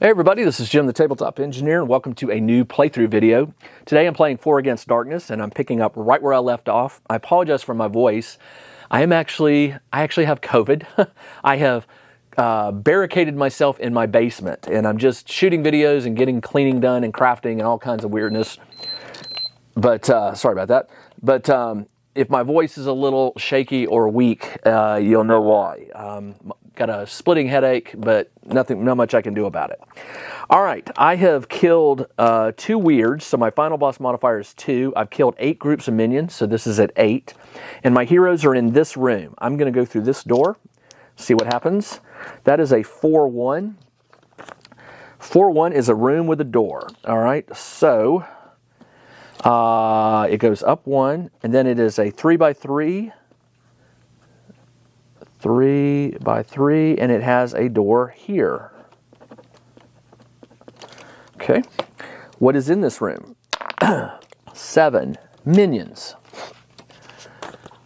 Hey everybody, this is Jim the Tabletop Engineer and welcome to a new playthrough video. Today I'm playing 4 Against Darkness and I'm picking up right where I left off. I apologize for my voice. I actually have COVID. I have barricaded myself in my basement and I'm just shooting videos and getting cleaning done and crafting and all kinds of weirdness. But sorry about that. But if my voice is a little shaky or weak, you'll know why. Got a splitting headache, but not much I can do about it. All right, I have killed 2 weirds, so my final boss modifier is 2. I've killed 8 groups of minions, so this is at 8. And my heroes are in this room. I'm going to go through this door, see what happens. That is a 4-1. 4-1 is a room with a door. All right, so it goes up 1, and then it is a 3x3. 3x3, and it has a door here. Okay, what is in this room? 7 minions.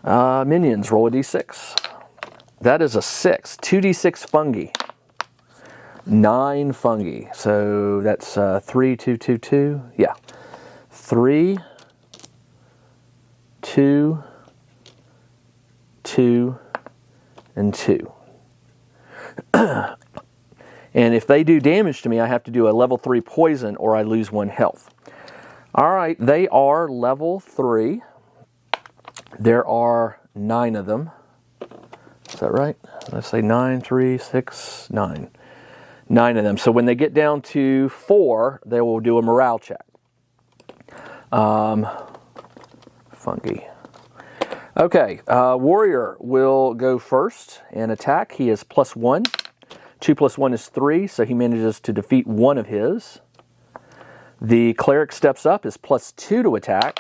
Minions, roll a d6. That is a 6. 2d6 fungi. 9 fungi. So that's 3, 2, 2, 2. Yeah. 3, 2, 2, and 2. And if they do damage to me, I have to do a level 3 poison or I lose 1 health. All right, they are level 3. There are 9 of them. Is that right? Let's say 9, 3, 6, 9. 9 of them. So when they get down to 4, they will do a morale check. Fungi. Okay, Warrior will go first and attack. He is +1. 2 + 1 is 3, so he manages to defeat 1 of his. The Cleric steps up, is +2 to attack.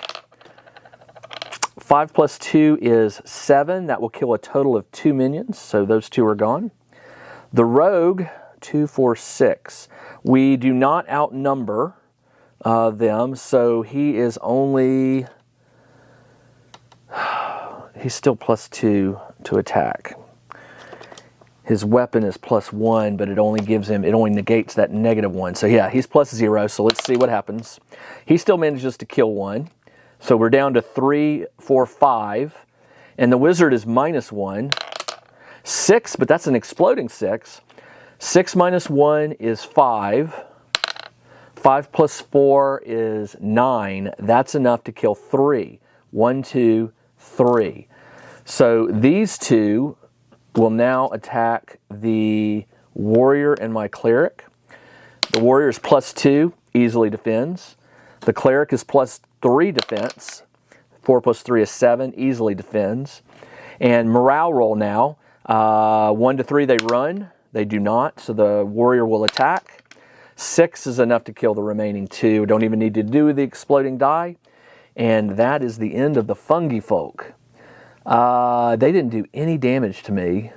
5 + 2 is 7. That will kill a total of 2 minions, so those 2 are gone. The Rogue, 2, 4, 6. We do not outnumber them, so he is only... He's still +2 to attack. His weapon is +1, but it only negates that -1. So yeah, he's +0, so let's see what happens. He still manages to kill 1. So we're down to 3, 4, 5. And the wizard is -1. 6, but that's an exploding 6. 6 - 1 is 5. 5 + 4 is 9. That's enough to kill 3. 1, 2, 3. So these 2 will now attack the Warrior and my Cleric. The Warrior is +2, easily defends. The Cleric is +3 defense. 4 + 3 is 7, easily defends. And morale roll now. 1 to 3 they run. They do not, so the Warrior will attack. 6 is enough to kill the remaining 2. Don't even need to do the exploding die. And that is the end of the fungi folk. They didn't do any damage to me,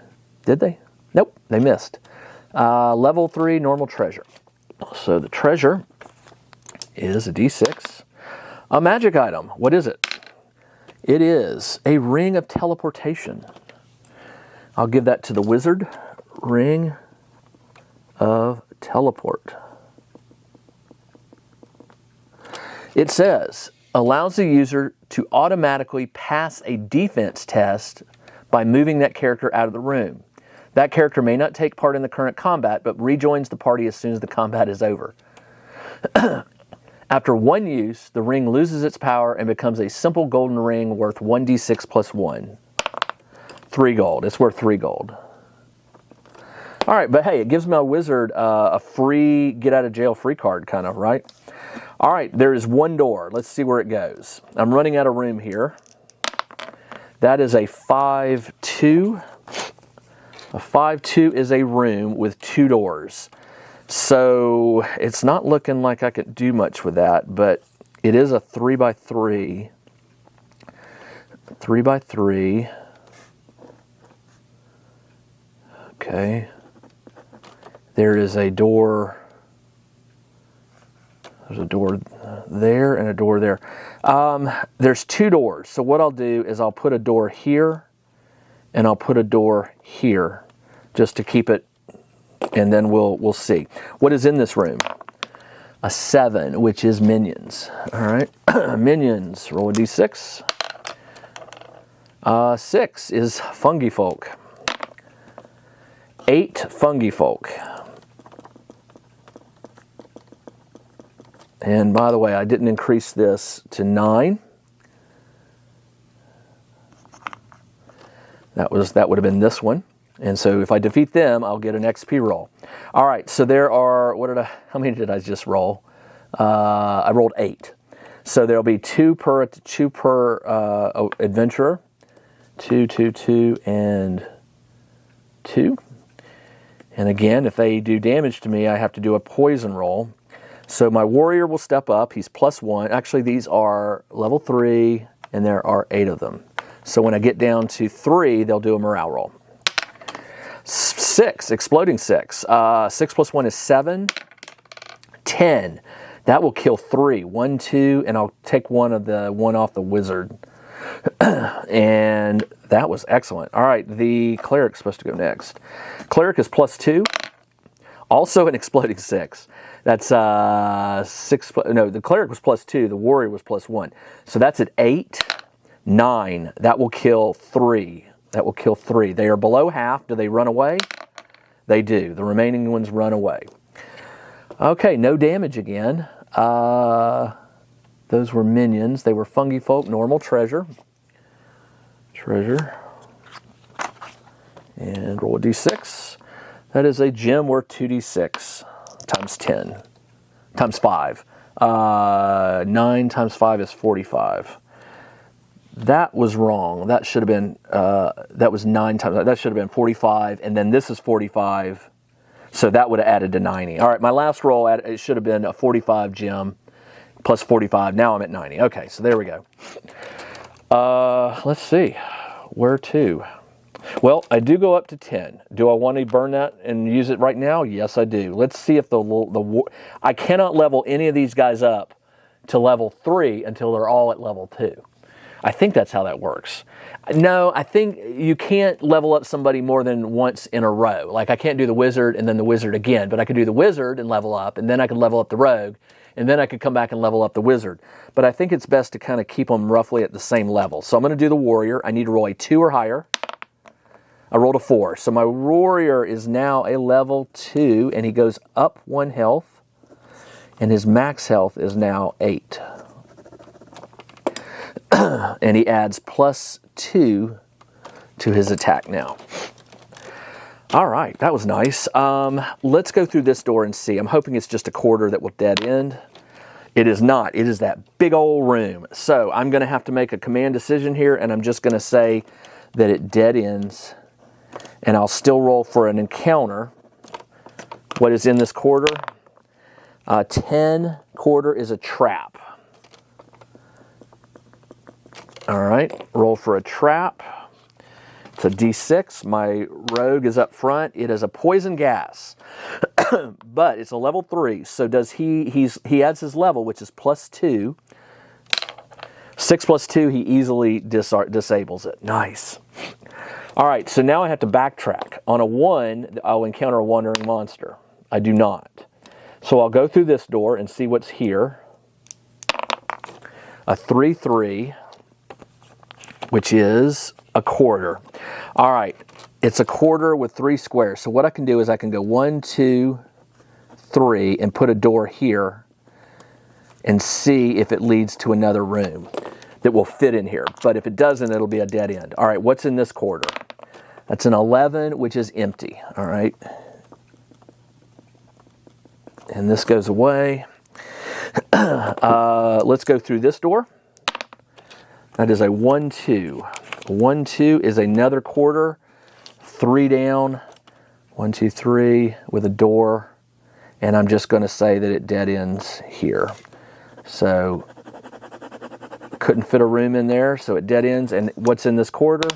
did they? Nope, they missed. Level 3 normal treasure. So the treasure is a d6. A magic item. What is it? It is a ring of teleportation. I'll give that to the wizard. Ring of teleport. It says, allows the user to automatically pass a defense test by moving that character out of the room. That character may not take part in the current combat, but rejoins the party as soon as the combat is over. After 1 use, the ring loses its power and becomes a simple golden ring worth 1d6 + 1. 3 gold. It's worth 3 gold. All right, but hey, it gives my wizard a free get-out-of-jail-free card, kind of, right? All right, there is 1 door. Let's see where it goes. I'm running out of room here. That is a 5-2. A 5-2 is a room with 2 doors. So it's not looking like I could do much with that, but it is a 3x3. 3x3. Okay. There is a door. There's a door there and a door there. There's 2 doors. So what I'll do is I'll put a door here and I'll put a door here just to keep it and then we'll see. What is in this room? A 7, which is minions. All right, minions, roll a d6. 6 is fungi folk. 8 fungi folk. And by the way, I didn't increase this to 9. That would have been this one. And so if I defeat them, I'll get an XP roll. All right, so there are, how many did I just roll? I rolled 8. So there'll be 2 per adventurer. 2, 2, 2, and 2. And again, if they do damage to me, I have to do a poison roll. So my warrior will step up. He's +1. Actually, these are level 3, and there are 8 of them. So when I get down to 3, they'll do a morale roll. 6, exploding 6. 6 + 1 is 7. 10. That will kill 3. 1, 2, and I'll take one off the wizard. And that was excellent. All right, the cleric's supposed to go next. Cleric is +2. Also an exploding 6. That's 6. No, the cleric was +2. The warrior was +1. So that's at 8. 9. That will kill 3. That will kill 3. They are below half. Do they run away? They do. The remaining ones run away. Okay, no damage again. Those were minions. They were fungi folk, normal treasure. And roll a d6. That is a gem worth 2d6 times 10. Times 5. 9 times 5 is 45. That was wrong. That should have been, that was 9 times, that should have been 45, and then this is 45, so that would have added to 90. All right, my last roll, it should have been a 45 gem plus 45. Now I'm at 90. Okay, so there we go. Let's see, where to? Well, I do go up to 10. Do I want to burn that and use it right now? Yes, I do. Let's see if I cannot level any of these guys up to level 3 until they're all at level 2. I think that's how that works. No, I think you can't level up somebody more than once in a row. Like I can't do the wizard and then the wizard again, but I could do the wizard and level up, and then I could level up the rogue, and then I could come back and level up the wizard. But I think it's best to kind of keep them roughly at the same level. So I'm going to do the warrior. I need to roll a 2 or higher. I rolled a 4. So my warrior is now a level 2, and he goes up 1 health, and his max health is now 8. And he adds +2 to his attack now. All right, that was nice. Let's go through this door and see. I'm hoping it's just a quarter that will dead end. It is not. It is that big old room. So I'm going to have to make a command decision here, and I'm just going to say that it dead ends. And I'll still roll for an encounter. What is in this quarter? 10 quarter is a trap. All right, roll for a trap. It's a d6. My rogue is up front. It is a poison gas, but it's a level 3. So does he adds his level, which is +2. 6 + 2, he easily disables it. Nice. All right, so now I have to backtrack. On a 1, I'll encounter a wandering monster. I do not. So I'll go through this door and see what's here. A 3/3. Which is a quarter. All right, it's a quarter with 3 squares. So what I can do is I can go 1, 2, 3, and put a door here and see if it leads to another room that will fit in here. But if it doesn't, it'll be a dead end. All right, what's in this quarter? That's an 11, which is empty. All right. And this goes away. Let's go through this door. That is a 1, 2. 1, 2 is another quarter. 3 down. 1, 2, 3 with a door. And I'm just going to say that it dead ends here. So couldn't fit a room in there, so it dead ends. And what's in this quarter?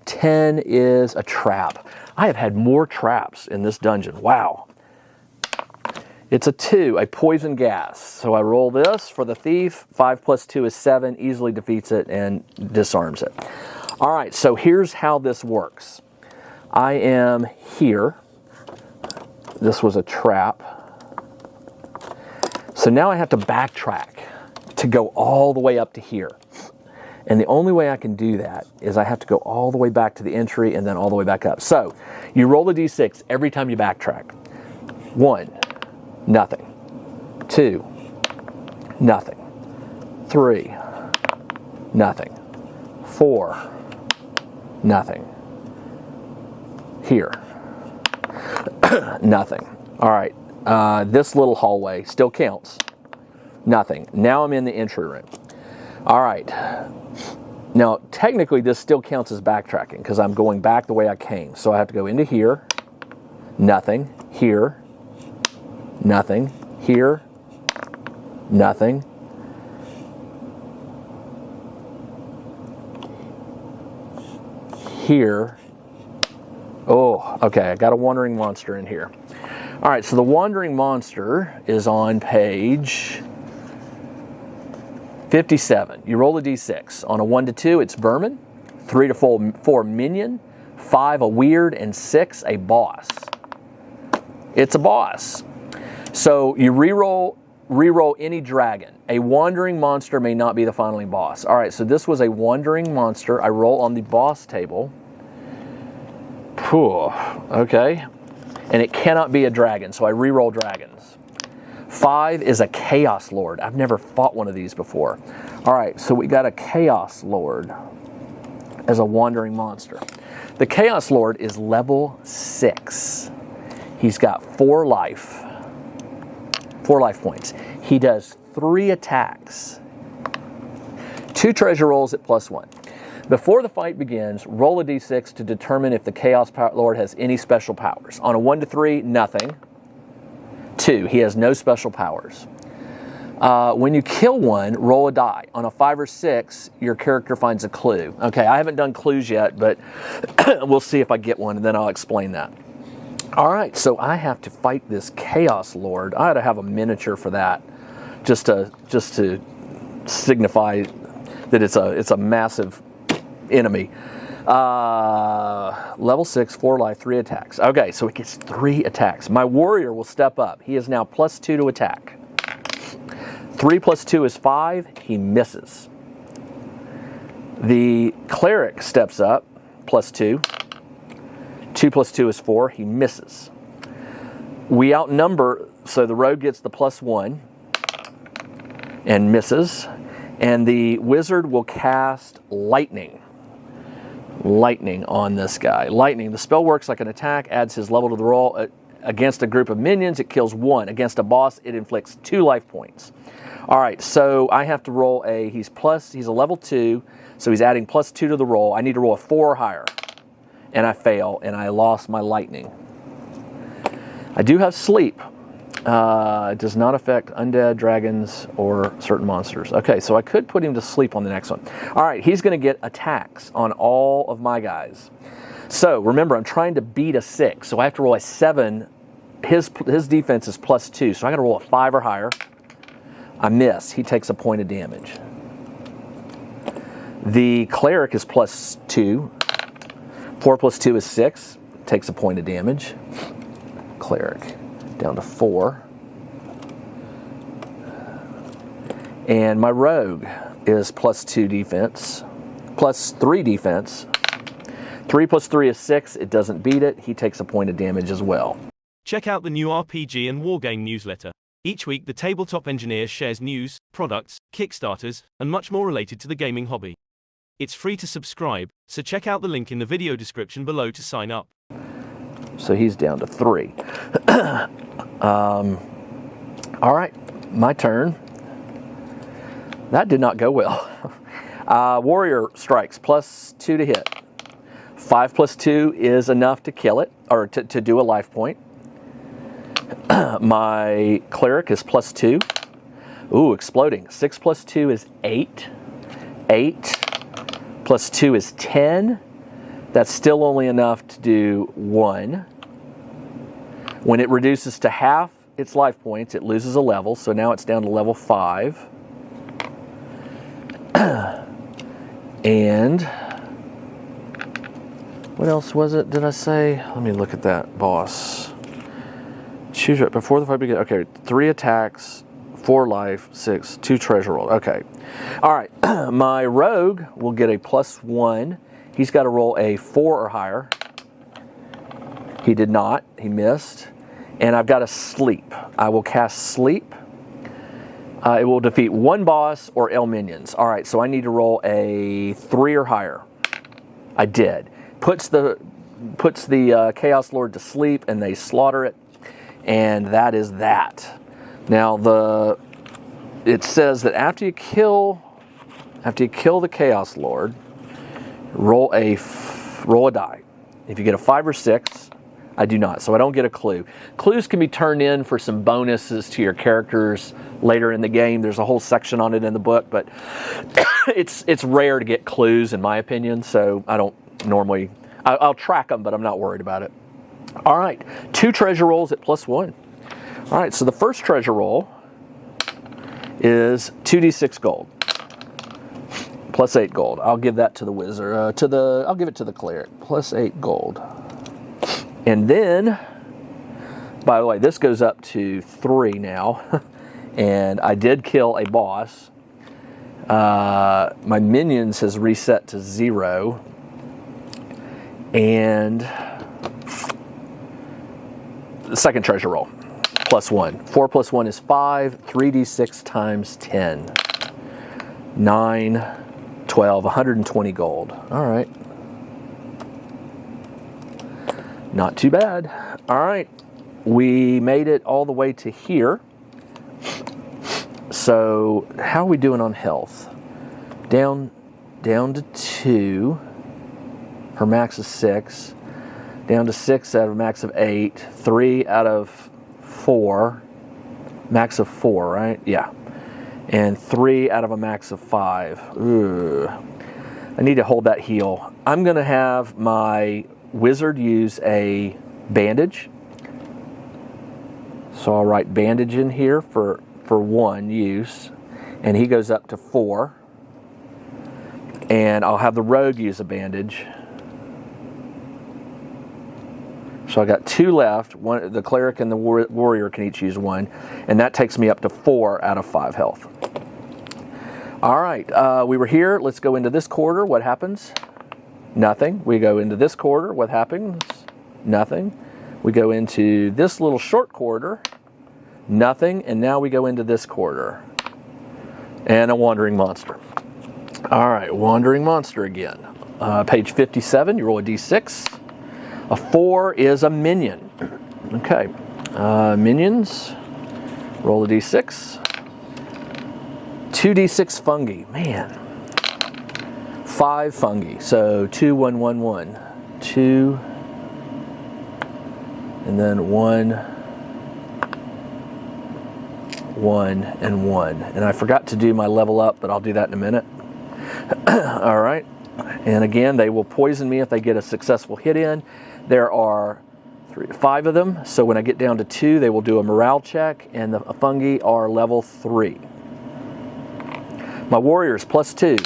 10 is a trap. I have had more traps in this dungeon. Wow. It's a 2, a poison gas. So I roll this for the thief. 5 + 2 is 7. Easily defeats it and disarms it. All right, so here's how this works. I am here. This was a trap. So now I have to backtrack to go all the way up to here. And the only way I can do that is I have to go all the way back to the entry and then all the way back up. So you roll a d6 every time you backtrack. 1, nothing. 2, nothing. 3, nothing. 4, nothing. Here, nothing. All right, this little hallway still counts. Nothing. Now I'm in the entry room. All right. Now, technically, this still counts as backtracking because I'm going back the way I came. So I have to go into here, nothing, here, nothing, here, nothing, here. Oh, okay, I got a wandering monster in here. All right, so the wandering monster is on page 57. You roll a d6. On a 1 to 2, it's vermin. 3 to 4 minion. 5, a weird. And 6, a boss. It's a boss. So you re-roll any dragon. A wandering monster may not be the final boss. All right, so this was a wandering monster. I roll on the boss table. Phew, okay. And it cannot be a dragon, so I re-roll dragons. 5 is a Chaos Lord. I've never fought one of these before. All right, so we got a Chaos Lord as a wandering monster. The Chaos Lord is level 6. He's got 4 life points. He does 3 attacks. 2 treasure rolls at +1. Before the fight begins, roll a d6 to determine if the Chaos Lord has any special powers. On a 1 to 3, nothing. 2, he has no special powers. When you kill one, roll a die. On a 5 or 6, your character finds a clue. Okay, I haven't done clues yet, but we'll see if I get one, and then I'll explain that. All right, so I have to fight this Chaos Lord. I ought to have a miniature for that, just to signify that it's a massive enemy. Level 6, 4 life, 3 attacks. Okay, so it gets 3 attacks. My warrior will step up. He is now +2 to attack. 3 + 2 is 5. He misses. The cleric steps up, +2. 2 + 2 is 4. He misses. We outnumber, so the rogue gets the +1 and misses. And the wizard will cast lightning. Lightning on this guy. Lightning. The spell works like an attack, adds his level to the roll. Against a group of minions, it kills 1. Against a boss, it inflicts 2 life points. All right, so I have to roll he's a level 2, so he's adding +2 to the roll. I need to roll a 4 or higher. And I fail, and I lost my lightning. I do have sleep. It does not affect undead, dragons, or certain monsters. Okay, so I could put him to sleep on the next one. All right, he's going to get attacks on all of my guys. So remember, I'm trying to beat a 6, so I have to roll a 7. His defense is +2, so I got to roll a 5 or higher. I miss. He takes a point of damage. The cleric is +2. 4 + 2 is 6. Takes a point of damage. Cleric down to 4. And my rogue is +2 defense, +3 defense. 3 + 3 is 6. It doesn't beat it. He takes a point of damage as well. Check out the new RPG and Wargame newsletter. Each week, the Tabletop Engineer shares news, products, Kickstarters, and much more related to the gaming hobby. It's free to subscribe, so check out the link in the video description below to sign up. So he's down to 3. All right, my turn. That did not go well. Warrior strikes, +2 to hit. 5 + 2 is enough to kill it, or to do a life point. My cleric is +2. Ooh, exploding. 6 + 2 is 8. 8 + 2 is 10. That's still only enough to do 1. When it reduces to half its life points, it loses a level, so now it's down to level 5. And what else was it, did I say? Let me look at that boss. Choose it before the fight begins. Okay, 3 attacks, 4 life, 6, 2 treasure roll. Okay. All right. My rogue will get a +1. He's got to roll a 4 or higher. He did not. He missed. And I've got a sleep. I will cast sleep. It will defeat 1 boss or L minions. All right, so I need to roll a 3 or higher. I did. Puts the Chaos Lord to sleep, and they slaughter it. And that is that. Now it says that after you kill the Chaos Lord, roll a die. If you get a 5 or 6, I do not, so I don't get a clue. Clues can be turned in for some bonuses to your characters later in the game. There's a whole section on it in the book, but it's rare to get clues in my opinion, so I don't normally. I'll track them, but I'm not worried about it. All right, 2 treasure rolls at +1. All right, so the first treasure roll is 2d6 gold. +8 gold. I'll give that to the wizard. I'll give it to the cleric. +8 gold. And then, by the way, this goes up to 3 now. And I did kill a boss. My minions has reset to 0. And the second treasure roll, +1. 4 + 1 is 5. 3d6 times 10. 9, 12, 120 gold. All right. Not too bad. All right. We made it all the way to here. So how are we doing on health? Down to 2. Her max is 6. Down to 6 out of a max of 8. 3 out of 4. Max of 4, right? Yeah. And 3 out of a max of 5. Ugh. I need to hold that heal. I'm going to have my wizard use a bandage. So I'll write bandage in here for 1 use. And he goes up to 4. And I'll have the rogue use a bandage. So I got 2 left. One, the cleric and the warrior can each use 1. And that takes me up to 4 out of 5 health. All right, we were here. Let's go into this quarter. What happens? Nothing. We go into this quarter. What happens? Nothing. We go into this little short quarter. Nothing. And now we go into this quarter. And a wandering monster. All right, wandering monster again. Page 57, you roll a d6. A 4 is a minion. Okay, minions, roll a d6. 2d6 fungi, man. 5 fungi, so 2, 1, 1, 1. 2, and then 1, 1, and 1. And I forgot to do my level up, but I'll do that in a minute. All right, and again, they will poison me if they get a successful hit in. There are 5 of them, so when I get down to 2, they will do a morale check, and the fungi are level 3. My warrior is +2.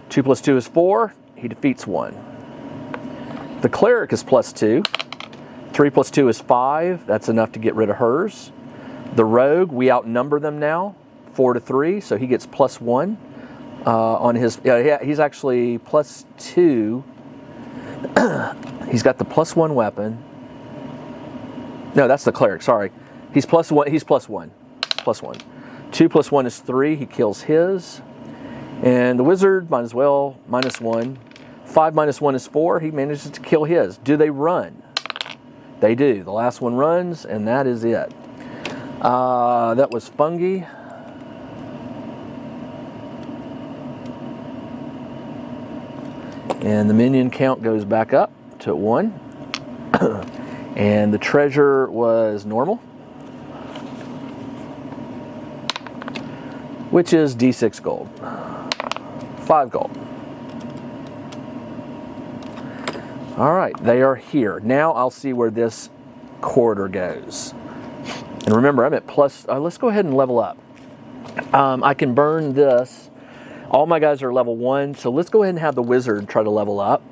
2 + 2 is 4. He defeats 1. The cleric is +2. 3 + 2 is 5. That's enough to get rid of hers. The rogue, we outnumber them now, 4 to 3, so he gets +1 on his. Yeah, he's actually +2. He's got the +1 weapon. No, that's the cleric. Sorry, he's +1. He's +1. +1. 2 + 1 is 3. He kills his. And the wizard might as well -1. 5 - 1 is 4. He manages to kill his. Do they run? They do. The last one runs, and that is it. That was fungi. And the minion count goes back up to 1. And the treasure was normal, which is d6 gold. 5 gold. All right, they are here. Now I'll see where this quarter goes. And remember, I'm at plus, let's go ahead and level up. I can burn this. All my guys are level 1, so let's go ahead and have the wizard try to level up.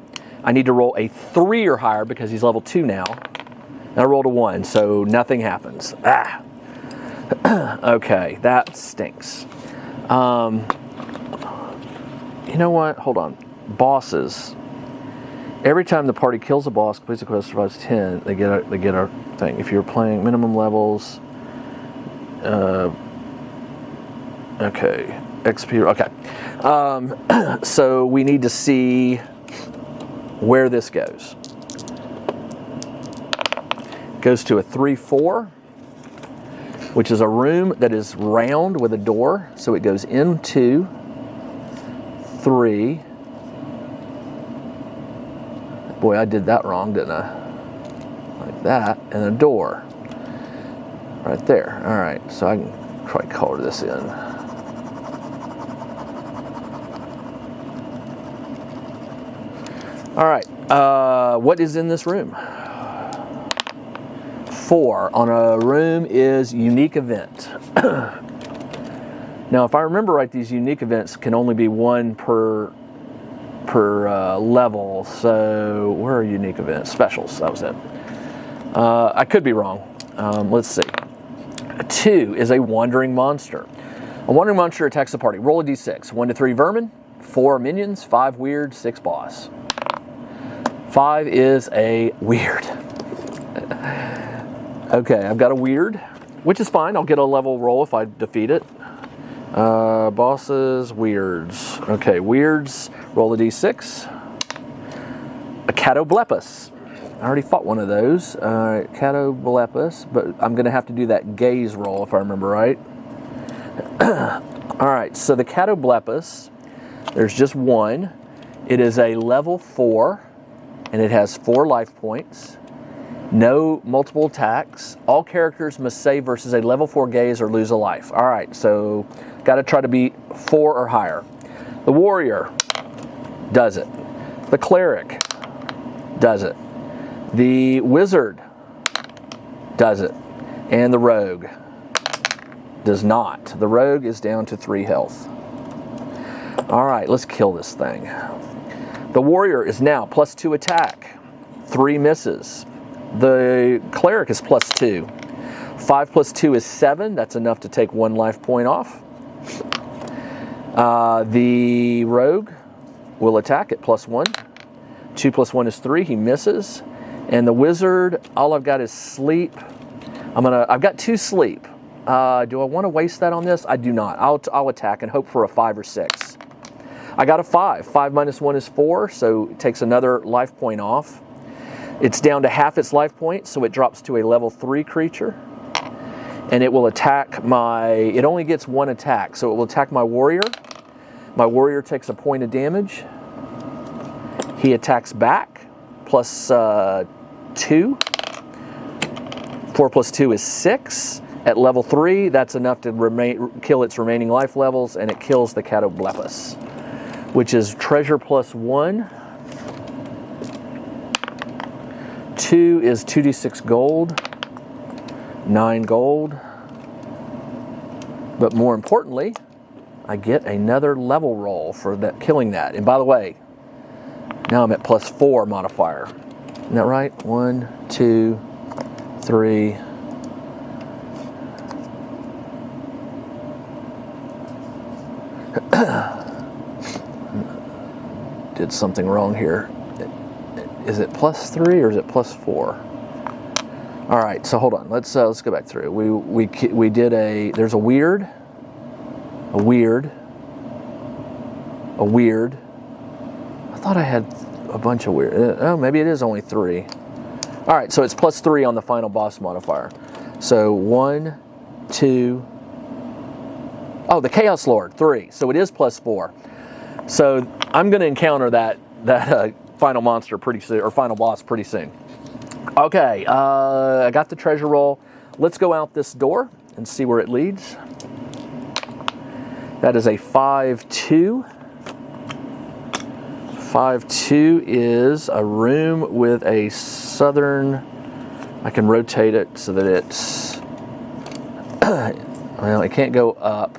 I need to roll a 3 or higher because he's level 2 now. I rolled a 1, so nothing happens. Ah. Okay, that stinks. You know what? Hold on. Bosses. Every time the party kills a boss, completes the quest, survives 10, they get our thing. If you're playing minimum levels, okay, XP. Okay, so we need to see where this goes. It goes to a 3-4, which is a room that is round with a door. So it goes into 3. Boy, I did that wrong, didn't I? Like that, and a door. Right there. All right, so I can try to color this in. All right, what is in this room? 4 on a room is unique event. Now, if I remember right, these unique events can only be 1 per level. So where are unique events? Specials, that was it. I could be wrong. Let's see. 2 is a wandering monster. A wandering monster attacks the party. Roll a d6. 1 to 3 vermin, 4 minions, 5 weird, 6 boss. 5 is a weird. Okay, I've got a weird, which is fine. I'll get a level roll if I defeat it. Bosses, weirds. Okay, weirds, roll a d6. A Catoblepus. I already fought one of those. Catoblepus, but I'm going to have to do that gaze roll if I remember right. All right, so the Catoblepus, there's just 1. It is a level 4, and it has 4 life points. No multiple attacks. All characters must save versus a level 4 gaze or lose a life. All right, so got to try to beat 4 or higher. The warrior does it. The cleric does it. The wizard does it. And the rogue does not. The rogue is down to 3 health. All right, let's kill this thing. The warrior is now +2 attack. 3 misses. The cleric is +2. 5 + 2 is 7. That's enough to take 1 life point off. The rogue will attack at +1. 2 + 1 is 3. He misses. And the wizard, all I've got is sleep. I've got 2 sleep. Do I want to waste that on this? I do not. I'll attack and hope for a 5 or 6. I got a 5. 5 minus 1 is 4, so it takes another life point off. It's down to half its life point, so it drops to a level 3 creature. And it will attack it only gets 1 attack, so it will attack my warrior. My warrior takes a point of damage. He attacks back, +2. 4 + 2 is 6. At level 3, that's enough to kill its remaining life levels, and it kills the Catoblepus, which is treasure +1. 2 is 2d6 gold, 9 gold. But more importantly, I get another level roll for killing that. And by the way, now I'm at +4 modifier. Isn't that right? 1, 2, 3. Did something wrong here. Is it +3 or is it +4? All right, so hold on. Let's go back through. We did there's a weird. I thought I had a bunch of weird. Oh, maybe it is only 3. All right, so it's +3 on the final boss modifier. So 1, 2. Oh, the Chaos Lord, 3. So it is +4. So I'm going to encounter that final monster pretty soon, or final boss pretty soon. Okay, I got the treasure roll. Let's go out this door and see where it leads. That is a 5-2. 5-2 is a room with a southern. I can rotate it so that it's. Well, it can't go up.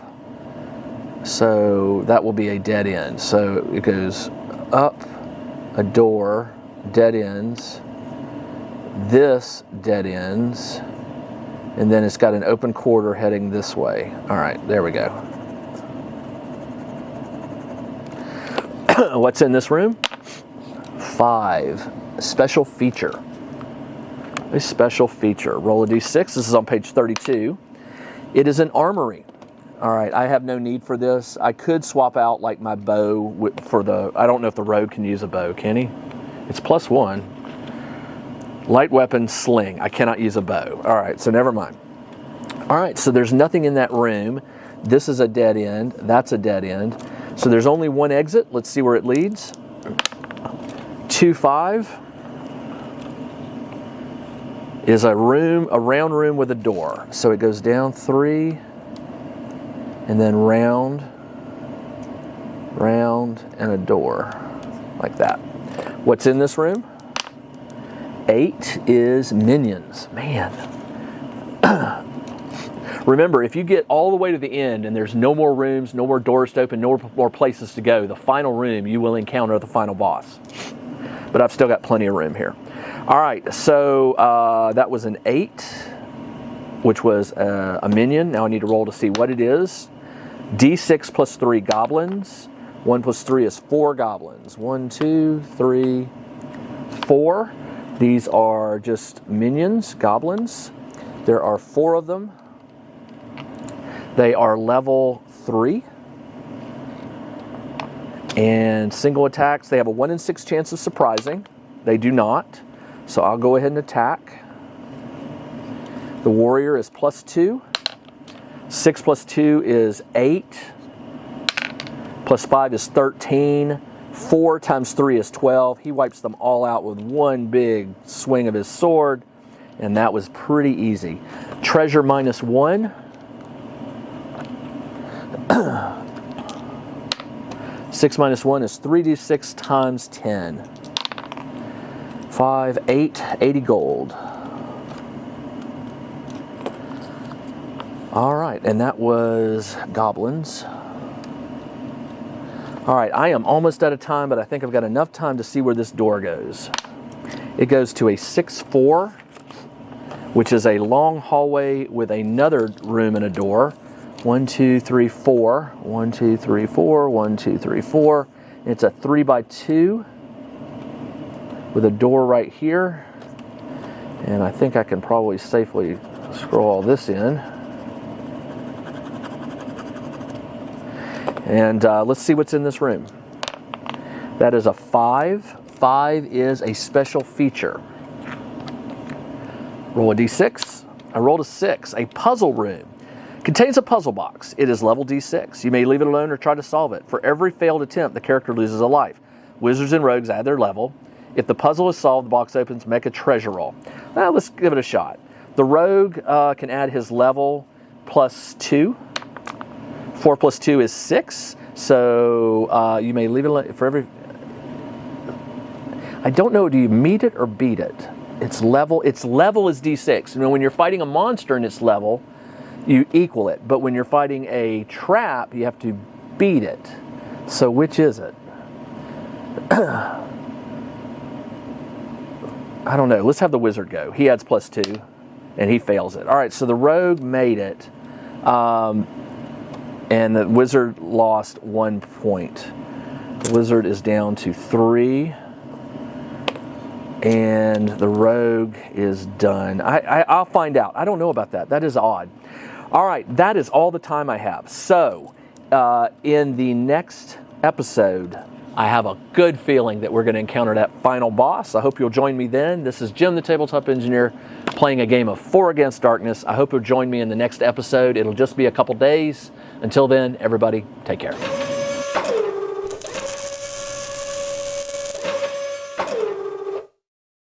So that will be a dead end. So it goes up, a door, dead ends, This dead ends, and then it's got an open quarter heading this way. All right, there we go. What's in this room? 5. Special feature. A special feature. Roll a d6. This is on page 32. It is an armory. All right, I have no need for this. I could swap out like my bow for the, I don't know if the rogue can use a bow, can he? It's +1. Light weapon, sling. I cannot use a bow. All right, so never mind. All right, so there's nothing in that room. This is a dead end. That's a dead end. So there's only one exit. Let's see where it leads. 2-5 is a round room with a door. So it goes down 3 and then round, and a door like that. What's in this room? 8 is minions. Man. Remember, if you get all the way to the end and there's no more rooms, no more doors to open, no more places to go, the final room, you will encounter the final boss. But I've still got plenty of room here. All right, so that was an 8, which was a minion. Now I need to roll to see what it is. D6 plus 3 goblins. 1 plus 3 is 4 goblins. 1, 2, 3, 4. These are just minions, goblins. There are 4 of them. They are level 3. And single attacks, they have a 1 in 6 chance of surprising. They do not. So I'll go ahead and attack. The warrior is +2. 6 plus 2 is 8. Plus 5 is 13. 4 times 3 is 12. He wipes them all out with one big swing of his sword. And that was pretty easy. Treasure -1. 6 minus 1 is 3d6 times 10. 5, 8, 80 gold. All right, and that was goblins. All right, I am almost out of time, but I think I've got enough time to see where this door goes. It goes to a 6-4, which is a long hallway with another room and a door. 1, 2, 3, 4. 1, 2, 3, 4. 1, 2, 3, 4. It's a 3x2 with a door right here. And I think I can probably safely scroll all this in. And let's see what's in this room. That is a 5. 5 is a special feature. Roll a d6. I rolled a 6. A puzzle room. Contains a puzzle box. It is level D6. You may leave it alone or try to solve it. For every failed attempt, the character loses a life. Wizards and rogues add their level. If the puzzle is solved, the box opens. Make a treasure roll. Now let's give it a shot. The rogue can add his level +2. 4 plus 2 is 6. So you may leave it alone for every... I don't know, do you meet it or beat it? Its level is D6. You know, when you're fighting a monster in its level, you equal it. But when you're fighting a trap, you have to beat it. So which is it? I don't know. Let's have the wizard go. He adds +2, and he fails it. All right, so the rogue made it, and the wizard lost 1 point. The wizard is down to 3, and the rogue is done. I'll find out. I don't know about that. That is odd. All right, that is all the time I have. So, in the next episode, I have a good feeling that we're going to encounter that final boss. I hope you'll join me then. This is Jim, the Tabletop Engineer, playing a game of 4 Against Darkness. I hope you'll join me in the next episode. It'll just be a couple days. Until then, everybody, take care.